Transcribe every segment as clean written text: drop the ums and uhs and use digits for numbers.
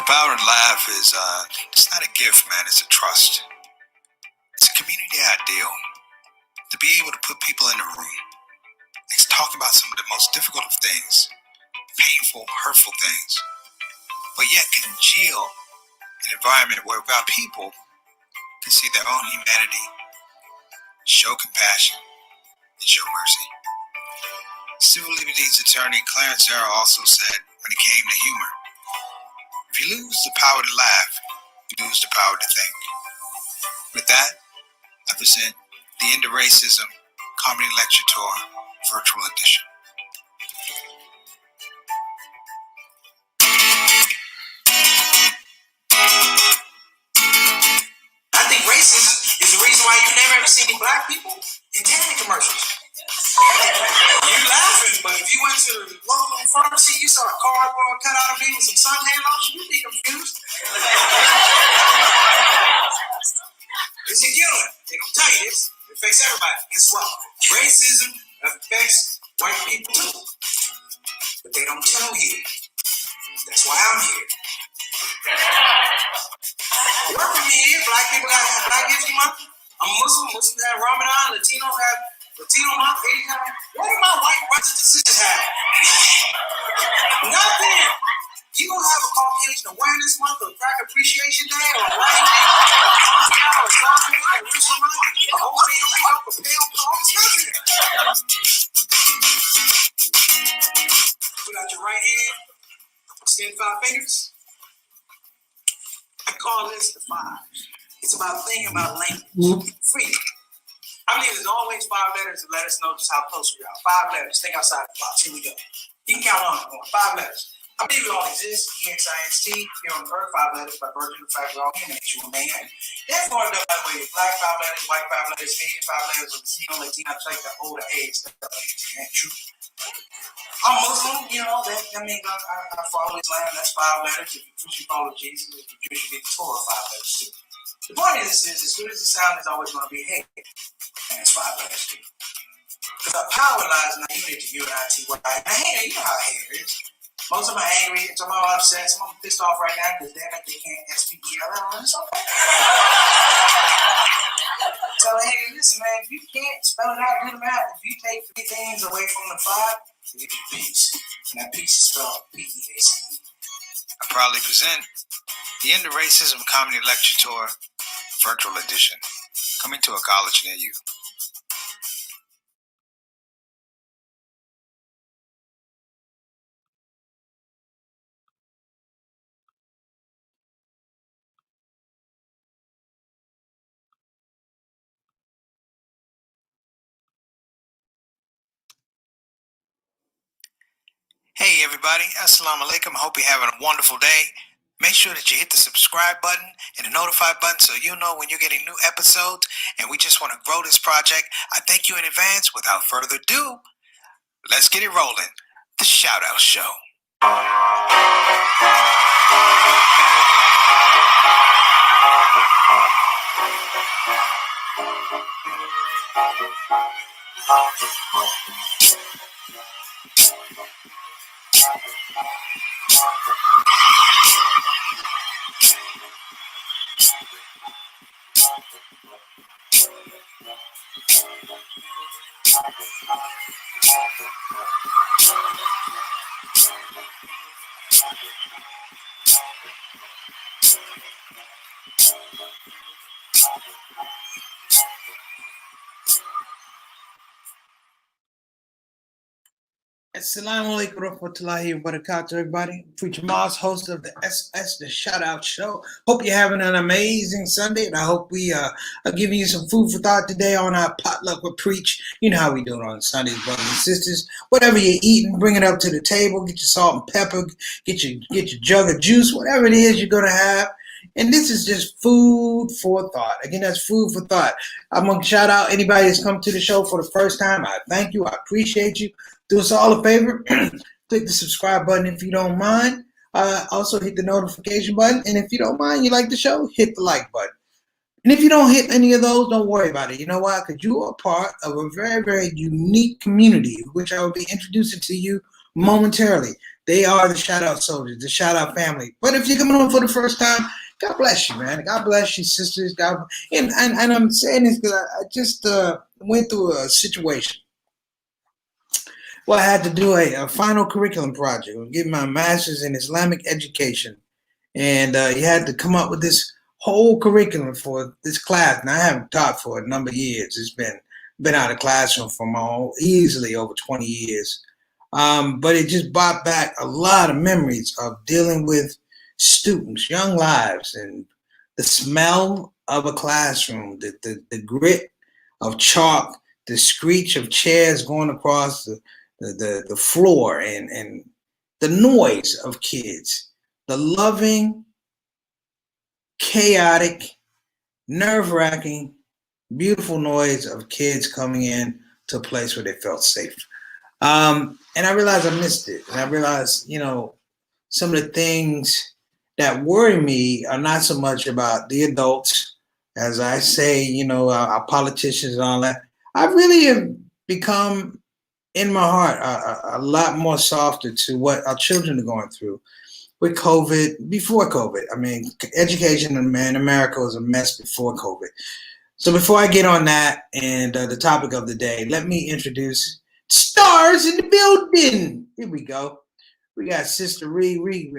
The power to laugh is it's not a gift, man. It's a trust. It's a community ideal. To be able to put people in a room and talk about some of the most difficult of things, painful, hurtful things, but yet congeal an environment whereby people can see their own humanity, show compassion, and show mercy. Civil liberties attorney Clarence Arrow also said when it came to humor, if you lose the power to laugh, you lose the power to think. With that, I present the End of Racism Comedy Lecture Tour Virtual Edition. I think racism is the reason why you never ever see any black people in tanning commercials. You laughing, but if you went to the local pharmacy, you saw a cardboard cutout of me with some suntan lotion, you'd be confused. It's a killer. They don't tell you this. It affects everybody. Guess what? Racism affects white people too. But they don't tell you. That's why I'm here. Work with me here. Black people got Black History Month. I'm Muslim. Muslims have Ramadan. Latinos have Latino Month. What do my white brothers and sisters have? Nothing. You don't have a Caucasian Awareness Month or Black Appreciation Day or a White Day or a Moscow or Johnson or Richard Month or Hopefully you don't help a pale cause. Nothing. Put out your right hand. Extend 5 fingers. I call this the 5. It's about thinking about language. Freedom. I believe there's always 5 letters to let us know just how close we are. 5 letters. Think outside the box. Here we go. You can count on it. 5 letters. I believe we all exist. EXIST. Here on Earth, 5 letters by virtue of the fact we're all human nature remain. Therefore, it doesn't matter whether you're black 5 letters, white 5 letters, Asian 5 letters, or Latino, like the older age. That ain't true. I'm Muslim, that means I follow Islam, that's 5 letters. If you Christian, follow Jesus. If you Jewish, you get the Torah, 5 letters too. The point of this is, as good as it sounds, it's always going to be hate. And it's 5 letters too. Because our power lies in our unity, UNITY. And hate, you know how hate is. Most of them are angry, some of them are upset, some of them are pissed off right now because damn it, they can't SPELL. It's okay. Tell the hater, listen, man, if you can't spell it out, do the math. If you take 3 things away from the 5, you get peace. And that peace is spelled PEACE. I proudly present the End of Racism Comedy Lecture Tour Virtual Edition, coming to a college near you. Hey everybody, Assalamu alaikum. Hope you're having a wonderful day. Make sure that you hit the subscribe button and the notify button so you'll know when you're getting new episodes. And we just want to grow this project. I thank you in advance. Without further ado, let's get it rolling. The ShOUT Show. Assalamu alaikum warahmatullahi wabarakatuh, everybody. Preacher Moss, host of the the ShOUT Show. Hope you're having an amazing Sunday, and I hope we are giving you some food for thought today on our Potluck with Preach. You know how we do it on Sundays, brothers and sisters. Whatever you're eating, bring it up to the table. Get your salt and pepper. Get your jug of juice. Whatever it is you're gonna have. And this is just food for thought. Again, that's food for thought. I'm going to shout out anybody that's come to the show for the first time. I thank you. I appreciate you. Do us all a favor. Click the subscribe button if you don't mind. Also hit the notification button. And if you don't mind, you like the show, hit the like button. And if you don't hit any of those, don't worry about it. You know why? Because you are part of a very, very unique community, which I will be introducing to you momentarily. They are the shout out soldiers, the shout out family. But if you're coming on for the first time, God bless you, man. God bless you, sisters. And I'm saying this because I just went through a situation. Well, I had to do a final curriculum project. I'm getting my master's in Islamic education, and you had to come up with this whole curriculum for this class. And I haven't taught for a number of years. It's been out of classroom for easily over 20 years. But it just brought back a lot of memories of dealing with students, young lives, and the smell of a classroom, the grit of chalk, the screech of chairs going across the floor, and the noise of kids, the loving, chaotic, nerve-wracking, beautiful noise of kids coming in to a place where they felt safe. And I realized I missed it. And I realized, some of the things that worry me are not so much about the adults, as I say, our politicians and all that. I really have become, in my heart, a lot more softer to what our children are going through with COVID, before COVID. I mean, education in America was a mess before COVID. So before I get on that and the topic of the day, let me introduce stars in the building. Here we go. We got Sister Ree. Ree,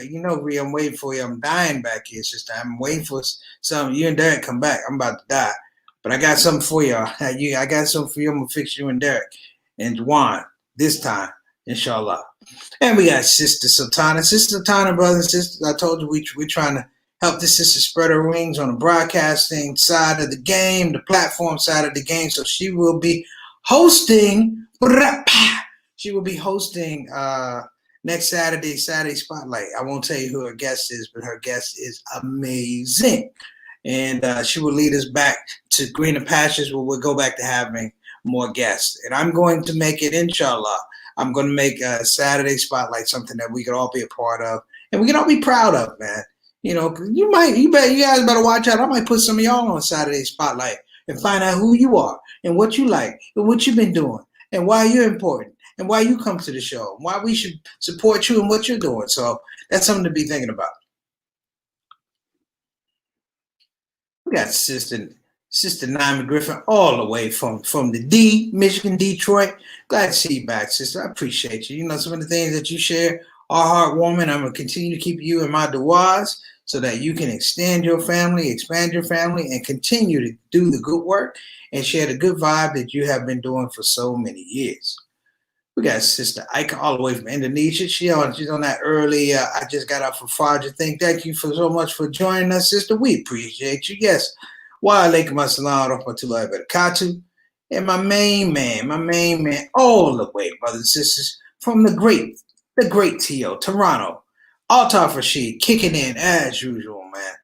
I'm waiting for you. I'm dying back here, sister. I'm waiting for some. You and Derek come back. I'm about to die. But I got something for y'all. I got something for you. I'm going to fix you and Derek and Juan this time, inshallah. And we got Sister Sultana. Sister Sultana, brothers and sisters, I told you we're trying to help this sister spread her wings on the broadcasting side of the game, the platform side of the game. So she will be hosting. She will be hosting next Saturday Spotlight. I won't tell you who her guest is, but her guest is amazing. And she will lead us back to greener pastures where we'll go back to having more guests. And I'm going to make it, inshallah, I'm going to make Saturday Spotlight something that we can all be a part of and we can all be proud of, man. You guys better watch out. I might put some of y'all on Saturday Spotlight and find out who you are and what you like and what you've been doing and why you're important and why you come to the show and why we should support you and what you're doing. So that's something to be thinking about. We got Sister Nyma Griffin all the way from the Michigan, Detroit. Glad to see you back, sister. I appreciate you. Some of the things that you share are heartwarming. I'm going to continue to keep you in my du'as so that you can extend your family, expand your family, and continue to do the good work and share the good vibe that you have been doing for so many years. We got Sister Ika all the way from Indonesia. She's on that early, I just got up for Fajr thing. Thank you so much for joining us, sister. We appreciate you. Yes. Wa alaikum assalam wa rahmatullahi wa barakatuh. And my main man, all the way, brothers and sisters, from the great T.O., Toronto, Altaf Rashid, kicking in as usual, man.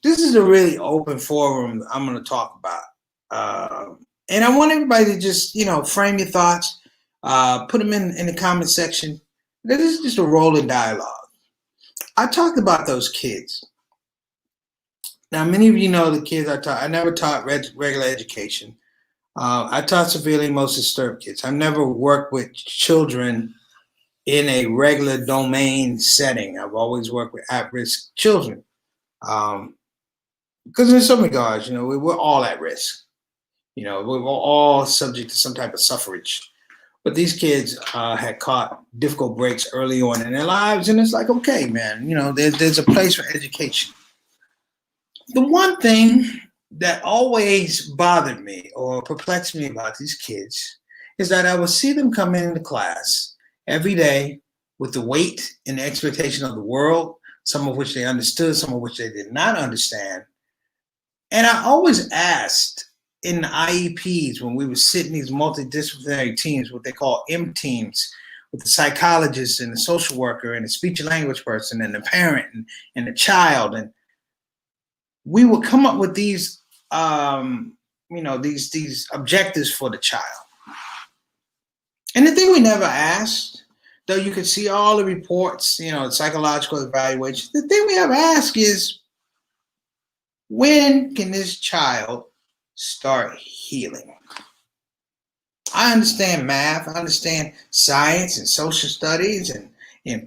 This is a really open forum I'm going to talk about. And I want everybody to just, frame your thoughts, put them in the comment section. This is just a rolling dialogue. I talked about those kids. Now, many of you know the kids I taught. I never taught regular education. I taught severely most disturbed kids. I've never worked with children in a regular domain setting. I've always worked with at-risk children. Because in some regards, we're all at risk. We're all subject to some type of suffrage. But these kids had caught difficult breaks early on in their lives, and it's like, okay, man, there's a place for education. The one thing that always bothered me or perplexed me about these kids is that I would see them come into class every day with the weight and the expectation of the world, some of which they understood, some of which they did not understand. And I always asked in the IEPs when we would sit in these multidisciplinary teams, what they call M teams, with the psychologist and the social worker and the speech and language person and the parent and the child, and we would come up with these, these objectives for the child. And the thing we never asked, though you could see all the reports, psychological evaluations, the thing we never ask is, when can this child start healing? I understand math, I understand science and social studies and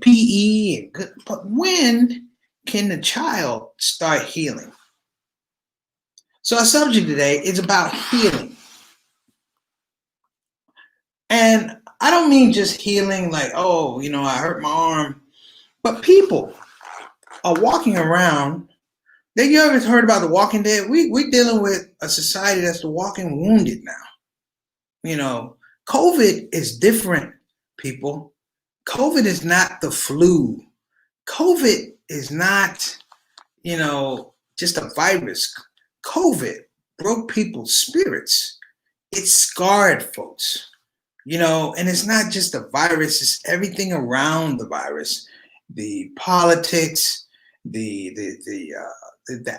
PE, and good, but when can the child start healing? So our subject today is about healing. And I don't mean just healing like, oh, I hurt my arm, but people are walking around. You ever heard about the Walking Dead? We're dealing with a society that's the walking wounded now. COVID is different, people. COVID is not the flu. COVID is not, just a virus. COVID broke people's spirits. It scarred folks, and it's not just a virus, it's everything around the virus. The politics, the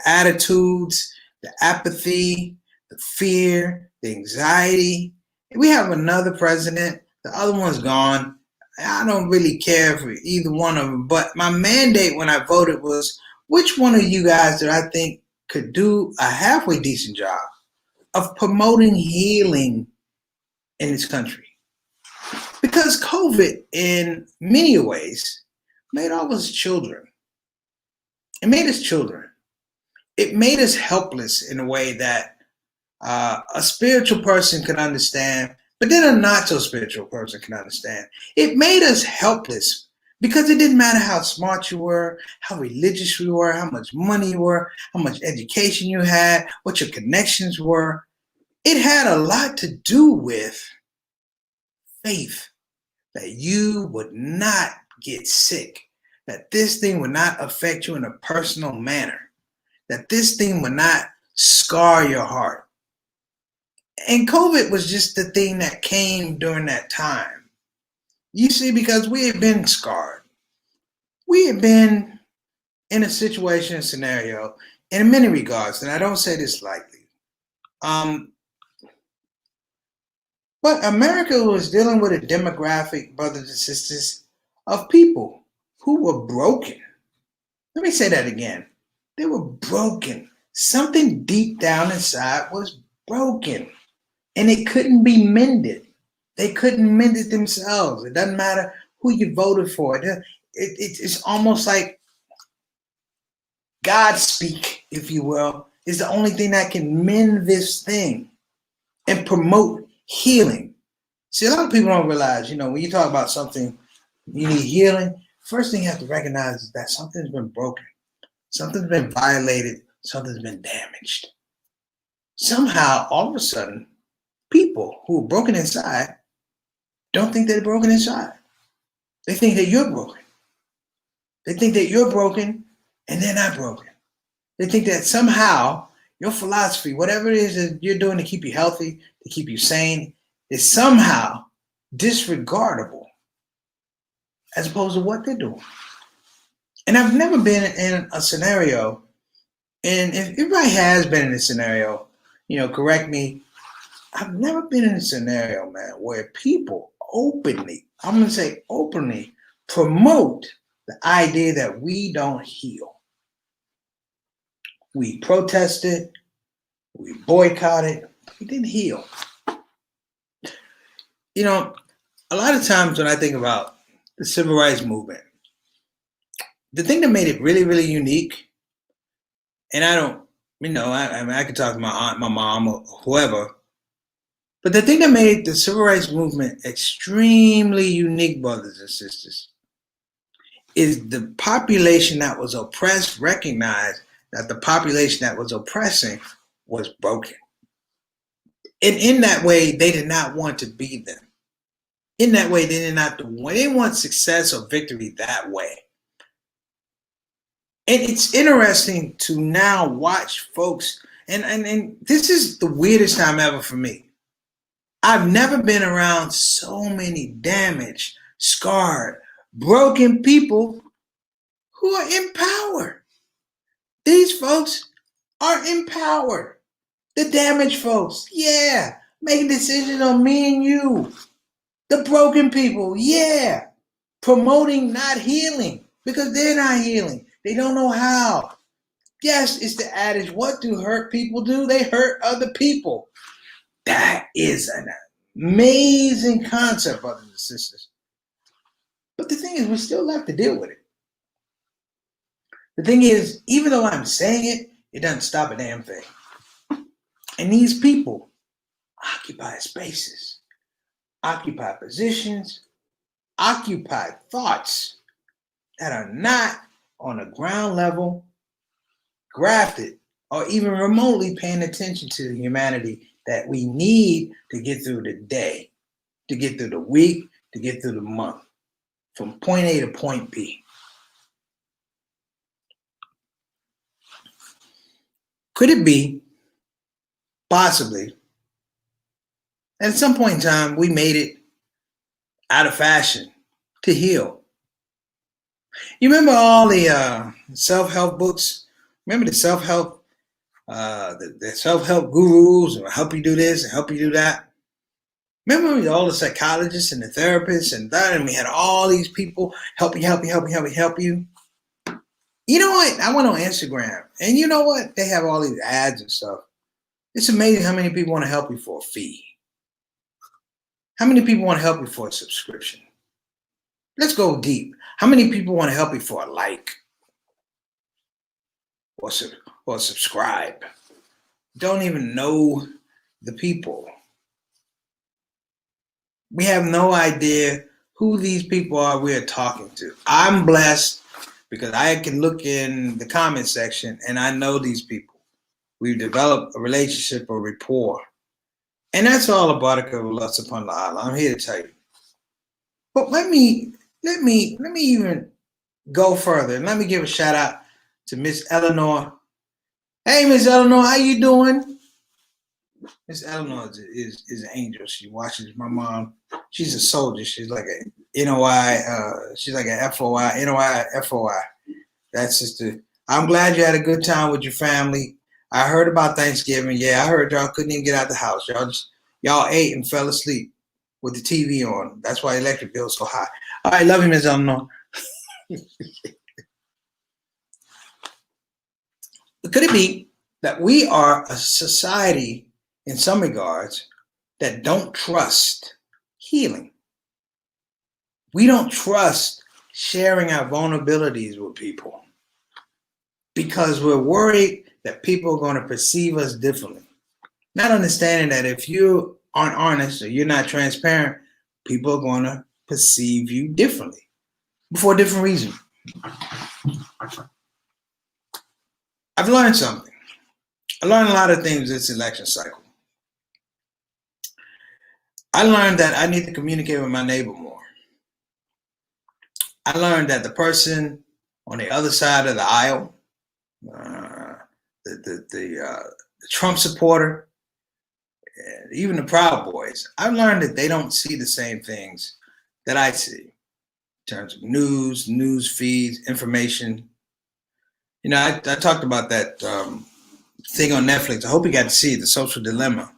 attitudes, the apathy, the fear, the anxiety. We have another president. The other one's gone. I don't really care for either one of them. But my mandate when I voted was, which one of you guys that I think could do a halfway decent job of promoting healing in this country? Because COVID, in many ways, made all of us children. It made us children. It made us helpless in a way that a spiritual person can understand, but then a not so spiritual person can understand. It made us helpless because it didn't matter how smart you were, how religious you were, how much money you were, how much education you had, what your connections were. It had a lot to do with faith that you would not get sick, that this thing would not affect you in a personal manner, that this thing would not scar your heart. And COVID was just the thing that came during that time. You see, because we had been scarred. We had been in a situation, a scenario, in many regards, and I don't say this lightly. But America was dealing with a demographic, brothers and sisters, of people who were broken. Let me say that again. They were broken. Something deep down inside was broken. And it couldn't be mended. They couldn't mend it themselves. It doesn't matter who you voted for. It's almost like God speak, if you will, is the only thing that can mend this thing and promote healing. See, a lot of people don't realize, when you talk about something, you need healing, first thing you have to recognize is that something's been broken. Something's been violated. Something's been damaged. Somehow, all of a sudden, people who are broken inside don't think they're broken inside. They think that you're broken. They think that you're broken and they're not broken. They think that somehow your philosophy, whatever it is that you're doing to keep you healthy, to keep you sane, is somehow disregardable as opposed to what they're doing. And I've never been in a scenario, and if everybody has been in a scenario, correct me, I've never been in a scenario, man, where people openly, I'm going to say openly, promote the idea that we don't heal. We protested, we boycotted, we didn't heal. A lot of times when I think about the civil rights movement, the thing that made it really, really unique, and I don't, I could talk to my aunt, my mom, or whoever, but the thing that made the civil rights movement extremely unique, brothers and sisters, is the population that was oppressed recognized that the population that was oppressing was broken. And in that way, they did not want to be them. In that way, they didn't want success or victory that way. And it's interesting to now watch folks, and this is the weirdest time ever for me. I've never been around so many damaged, scarred, broken people who are in power. These folks are in power. The damaged folks, yeah, making decisions on me and you. The broken people, yeah, promoting not healing because they're not healing. They don't know how. Yes, it's the adage, what do hurt people do? They hurt other people. That is an Amazing concept, brothers and sisters. But the thing is, we still have to deal with it. The thing is, even though I'm saying it, it doesn't stop a damn thing. And these people occupy spaces, occupy positions, occupy thoughts that are not on a ground level, grafted, or even remotely paying attention to the humanity that we need to get through the day, to get through the week, to get through the month, from point A to point B. Could it be, possibly, at some point in time, we made it out of fashion to heal? You remember all the self-help books? Remember the self-help, the self-help gurus who help you do this and help you do that? Remember all the psychologists and the therapists and that, and we had all these people help you. You know what? I went on Instagram, and you know what? They have all these ads and stuff. It's amazing how many people want to help you for a fee. How many people want to help you for a subscription? Let's go deep. How many people want to help you for a like or subscribe? Don't even know the people. We have no idea who these people are we're talking to. I'm blessed because I can look in the comment section and I know these people. We've developed a relationship, a rapport. And that's all a barakah of Allah subhanahu wa ta'ala. I'm here to tell you. But let me even go further. And let me give a shout out to Miss Eleanor. Hey, Miss Eleanor, how you doing? Miss Eleanor is an angel. She watches my mom. She's a soldier. She's like a NOI. She's like a FOI, NOI, FOI. That's just I'm glad you had a good time with your family. I heard about Thanksgiving. Yeah, I heard y'all couldn't even get out the house. Y'all ate and fell asleep with the TV on. That's why electric bill's so high. All right, love you, Miss Eleanor. Could it be that we are a society in some regards that don't trust healing? We don't trust sharing our vulnerabilities with people because we're worried that people are going to perceive us differently. Not understanding that if you aren't honest or you're not transparent, people are going to perceive you differently for a different reason. I've learned something. I learned a lot of things this election cycle. I learned that I need to communicate with my neighbor more. I learned that the person on the other side of the aisle, the Trump supporter, even the Proud Boys, I've learned that they don't see the same things that I see in terms of news feeds, information. You know, I talked about that thing on Netflix. I hope you got to see it, The Social Dilemma.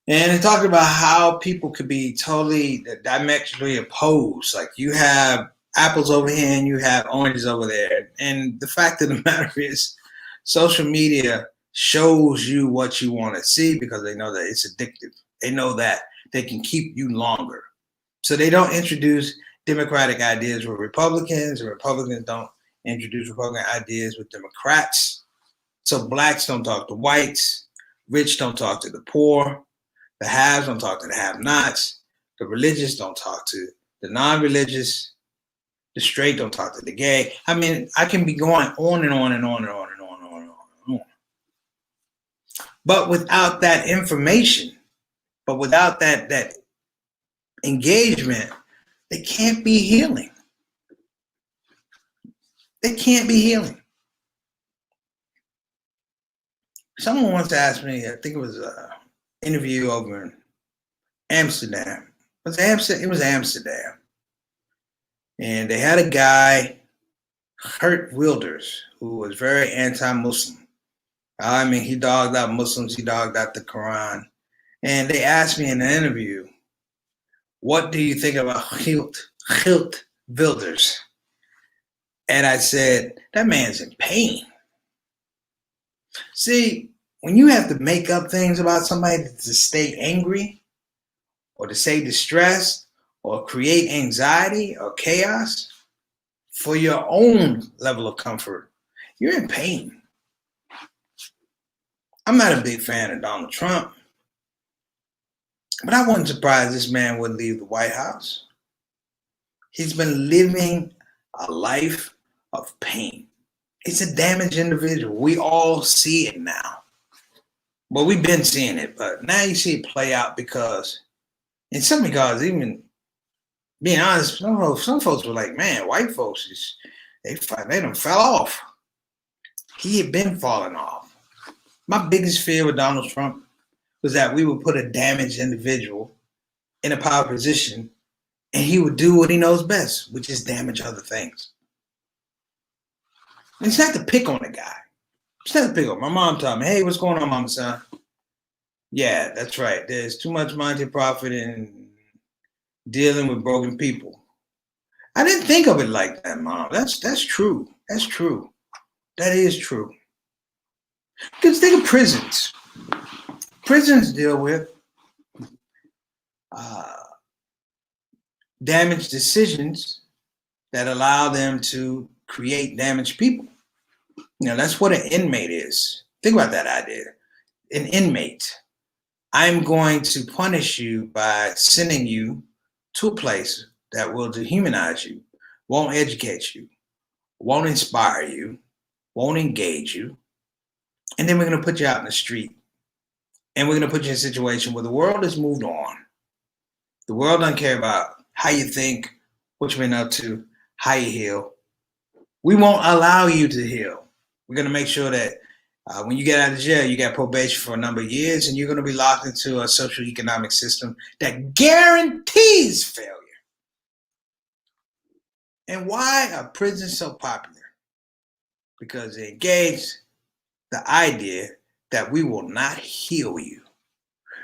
And it talked about how people could be totally diametrically opposed. Like you have apples over here and you have oranges over there. And the fact of the matter is, social media shows you what you want to see because they know that it's addictive. They know that they can keep you longer. So they don't introduce democratic ideas with Republicans, and Republicans don't introduce Republican ideas with Democrats. So blacks don't talk to whites, rich don't talk to the poor, the haves don't talk to the have-nots, the religious don't talk to the non-religious, the straight don't talk to the gay. I mean, I can be going on and on and on and on and on and on and on and on. But without that information, but without that engagement, they can't be healing. They can't be healing. Someone once asked me, I think it was an interview over in Amsterdam. It was Amsterdam. And they had a guy, Geert Wilders, who was very anti-Muslim. I mean, he dogged out Muslims, he dogged out the Quran. And they asked me in the interview, what do you think about Geert Wilders? And I said, that man's in pain. See, when you have to make up things about somebody to stay angry or to say distress or create anxiety or chaos for your own level of comfort, you're in pain. I'm not a big fan of Donald Trump, but I wasn't surprised this man wouldn't leave the White House. He's been living a life of pain. He's a damaged individual. We all see it now. Well, we've been seeing it, but now you see it play out because, in some regards, even being honest, some folks were like, man, white folks, they done fell off. He had been falling off. My biggest fear with Donald Trump was that we would put a damaged individual in a power position and he would do what he knows best, which is damage other things. And it's not to pick on the guy. It's not to pick on. My mom taught me, hey, what's going on, mama, son? Yeah, that's right. There's too much money profit in dealing with broken people. I didn't think of it like that, Mom. That's true. That's true. That is true. Because think of prisons. Prisons deal with damaged decisions that allow them to create damaged people. You know, that's what an inmate is. Think about that idea. An inmate. I'm going to punish you by sending you to a place that will dehumanize you, won't educate you, won't inspire you, won't engage you. And then we're going to put you out in the street. And we're going to put you in a situation where the world has moved on. The world doesn't care about how you think, what you've been up to, how you heal. We won't allow you to heal. We're going to make sure that when you get out of jail, you got probation for a number of years, and you're going to be locked into a social economic system that guarantees failure. And why are prisons so popular? Because they engage the idea that we will not heal you.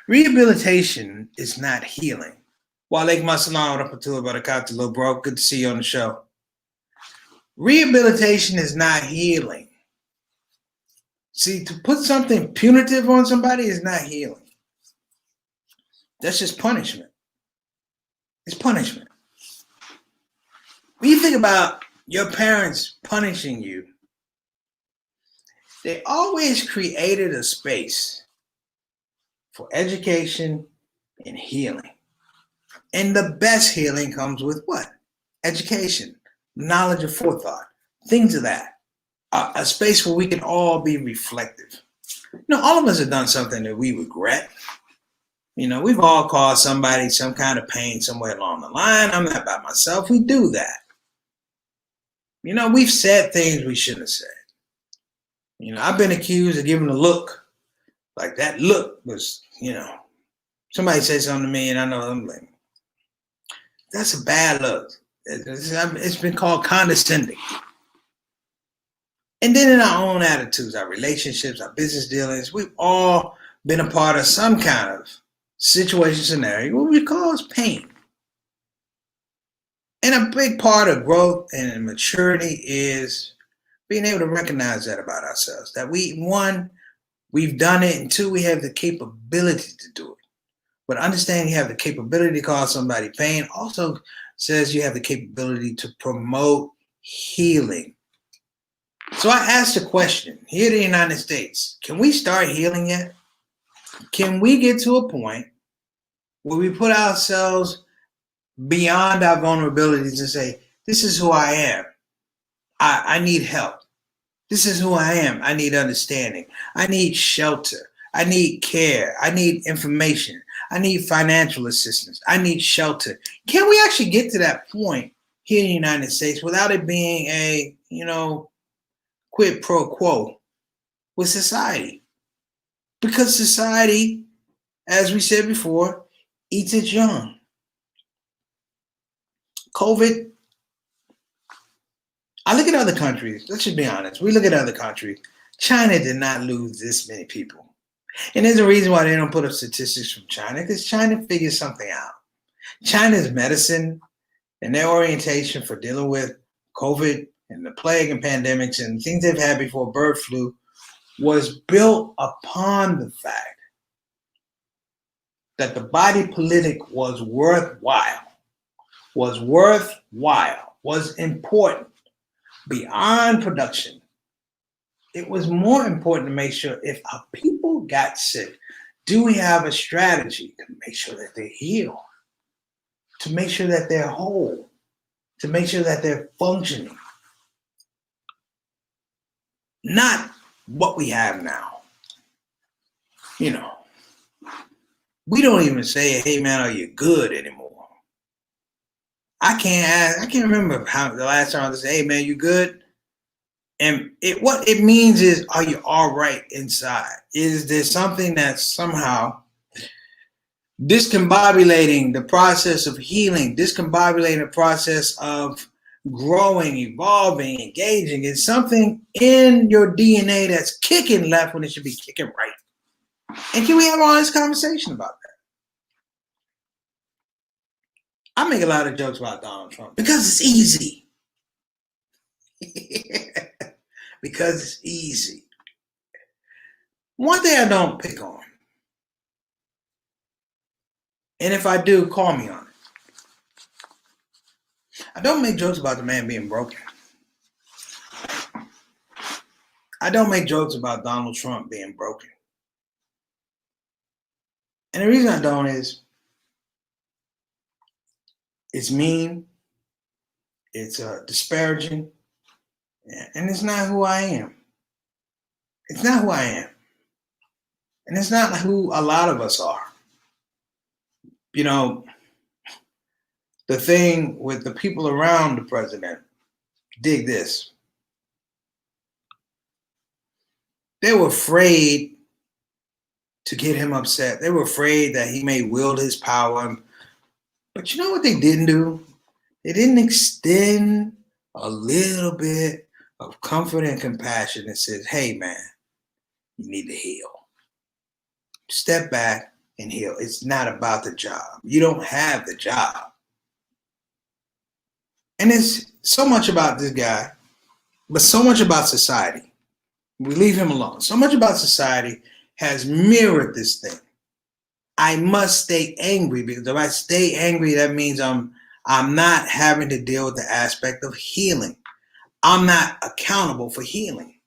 Rehabilitation is not healing. Walaikum assalam wa rahmatullahi wa barakatuh, little bro. Good to see you on the show. Rehabilitation is not healing. See, to put something punitive on somebody is not healing. That's just punishment. It's punishment. When you think about your parents punishing you, they always created a space for education and healing. And the best healing comes with what? Education, knowledge of forethought, things of that. A space where we can all be reflective. You know, all of us have done something that we regret. You know, we've all caused somebody some kind of pain somewhere along the line. I'm not by myself. We do that. You know, we've said things we shouldn't have said. You know, I've been accused of giving a look. Like that look was, you know, somebody said something to me and I know I'm like, that's a bad look. It's been called condescending. And then in our own attitudes, our relationships, our business dealings, we've all been a part of some kind of situation, scenario where we cause pain. And a big part of growth and maturity is being able to recognize that about ourselves. That we've done it, and two, we have the capability to do it. But understanding you have the capability to cause somebody pain also says you have the capability to promote healing. So I asked a question here in the United States, can we start healing yet? Can we get to a point where we put ourselves beyond our vulnerabilities and say, this is who I am. I need help. This is who I am. I need understanding. I need shelter. I need care. I need information. I need financial assistance. I need shelter. Can we actually get to that point here in the United States without it being a, quid pro quo with society? Because society, as we said before, eats its young. COVID, I look at other countries. Let's just be honest. We look at other countries. China did not lose this many people. And there's a reason why they don't put up statistics from China, because China figures something out. China's medicine and their orientation for dealing with COVID and the plague and pandemics and things they've had before bird flu was built upon the fact that the body politic was worthwhile, was important beyond production. It was more important to make sure if our people got sick, do we have a strategy to make sure that they heal, to make sure that they're whole, to make sure that they're functioning? Not what we have now. You know, we don't even say, hey man, are you good anymore? I can't remember how the last time I said, hey man, you good? And what it means is, are you all right inside? Is there something that's somehow discombobulating the process of healing, discombobulating the process of growing, evolving, engaging? Is something in your DNA that's kicking left when it should be kicking right? And can we have all this conversation about that? I make a lot of jokes about Donald Trump because it's easy. Because it's easy. One thing I don't pick on, and if I do, call me on it. I don't make jokes about the man being broken. I don't make jokes about Donald Trump being broken. And the reason I don't is it's mean, it's disparaging, and it's not who I am. It's not who I am. And it's not who a lot of us are. You know, the thing with the people around the president, dig this. They were afraid to get him upset. They were afraid that he may wield his power. But you know what they didn't do? They didn't extend a little bit of comfort and compassion that says, hey man, you need to heal. Step back and heal. It's not about the job. You don't have the job. And it's so much about this guy, but so much about society. We leave him alone. So much about society has mirrored this thing. I must stay angry, because if I stay angry, that means I'm not having to deal with the aspect of healing. I'm not accountable for healing.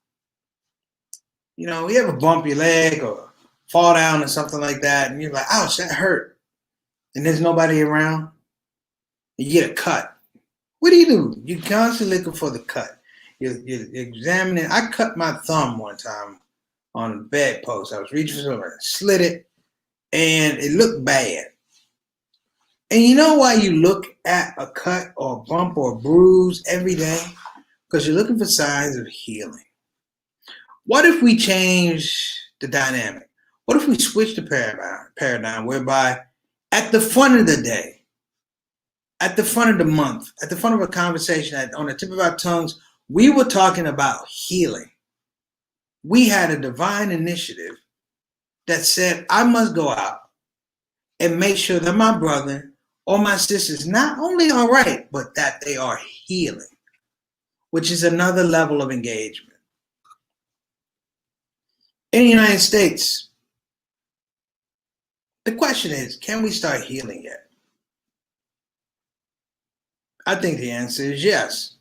You know, you ever bump your leg or fall down or something like that, and you're like, ouch, that hurt. And there's nobody around. You get a cut. What do? You're constantly looking for the cut. You're examining. I cut my thumb one time on a bedpost. I was reaching for something, slit it, and it looked bad. And you know why you look at a cut or a bump or a bruise every day? Because you're looking for signs of healing. What if we change the dynamic? What if we switch the paradigm whereby at the front of the day, at the front of the month, at the front of a conversation, on the tip of our tongues, we were talking about healing. We had a divine initiative that said, I must go out and make sure that my brother or my sisters not only are right, but that they are healing, which is another level of engagement. In the United States, the question is, can we start healing yet? I think the answer is yes.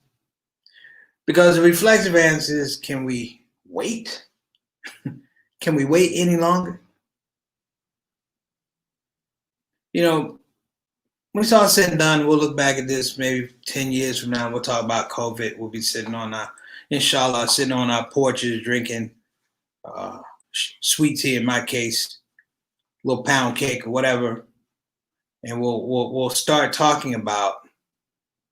Because the reflexive answer is, can we wait? Can we wait any longer? You know, when it's all said and done, we'll look back at this maybe 10 years from now. We'll talk about COVID. We'll be sitting on inshallah, sitting on our porches, drinking sweet tea, in my case, a little pound cake or whatever. And we'll start talking about,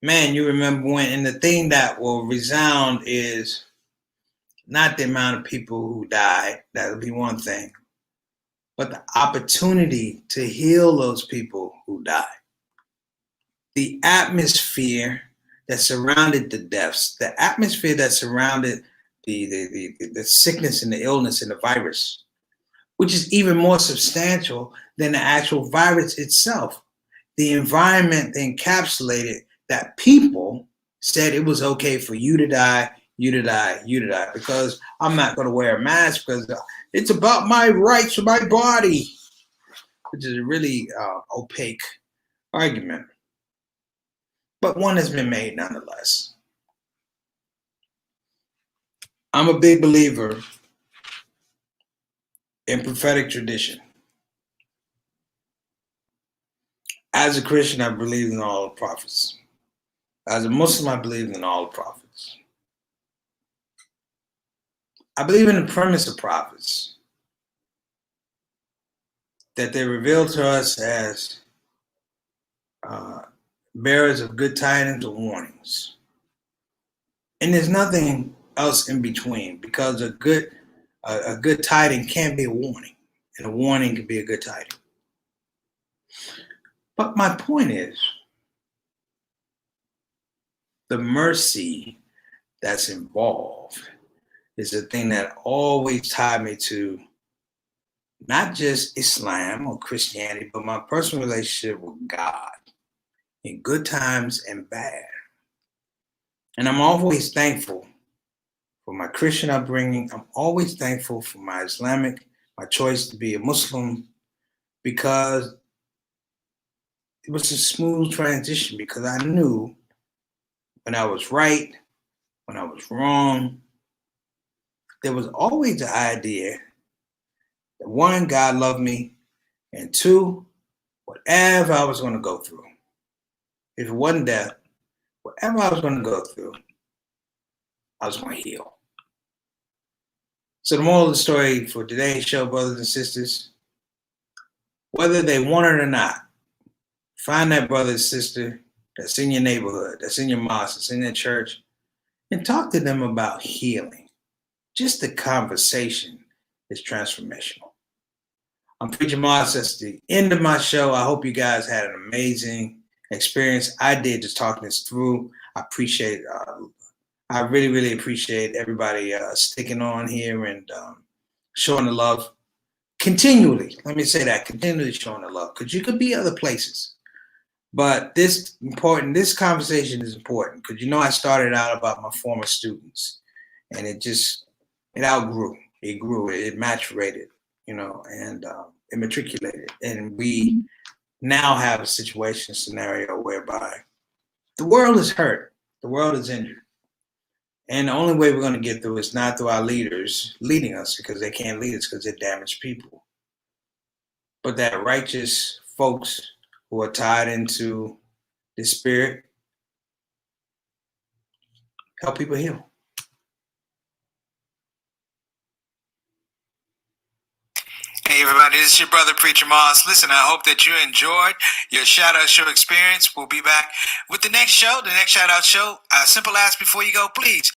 man, you remember when, and the thing that will resound is not the amount of people who died. That'll be one thing. But the opportunity to heal those people who died. The atmosphere that surrounded the deaths, the atmosphere that surrounded the sickness and the illness and the virus, which is even more substantial than the actual virus itself. The environment that encapsulated that people said it was okay for you to die, you to die, you to die, because I'm not going to wear a mask because it's about my rights of my body. which is a really opaque argument, but one has been made nonetheless. I'm a big believer in prophetic tradition. As a Christian, I believe in all the prophets. As a Muslim, I believe in all the prophets. I believe in the premise of prophets, that they reveal to us as bearers of good tidings or warnings. And there's nothing else in between, because a good tiding can be a warning, and a warning can be a good tiding. But my point is, the mercy that's involved is the thing that always tied me to not just Islam or Christianity, but my personal relationship with God in good times and bad. And I'm always thankful for my Christian upbringing. I'm always thankful for my choice to be a Muslim, because it was a smooth transition, because I knew when I was right, when I was wrong. There was always the idea that one, God loved me, and two, whatever I was going to go through, if it wasn't death, whatever I was going to go through, I was going to heal. So the moral of the story for today's show, brothers and sisters, whether they want it or not, find that brother and sister that's in your neighborhood, that's in your mosque, that's in your church, and talk to them about healing. Just the conversation is transformational. I'm Preacher Moss. That's the end of my show. I hope you guys had an amazing experience. I did, just talking this through. I appreciate I really, really appreciate everybody sticking on here and showing the love continually. Let me say that, continually showing the love, because you could be other places. But this conversation is important, because I started out about my former students, and it outgrew, it grew, it maturated, and it matriculated. And we now have a scenario whereby the world is hurt, the world is injured. And the only way we're going to get through is not through our leaders leading us, because they can't lead us because they're damaged people, but that righteous folks who are tied into the spirit help people heal. Hey everybody, this is your brother Preacher Moss. Listen, I hope that you enjoyed your Shout Out Show experience. We'll be back with the next show, the next Shout Out Show. A simple ask before you go, please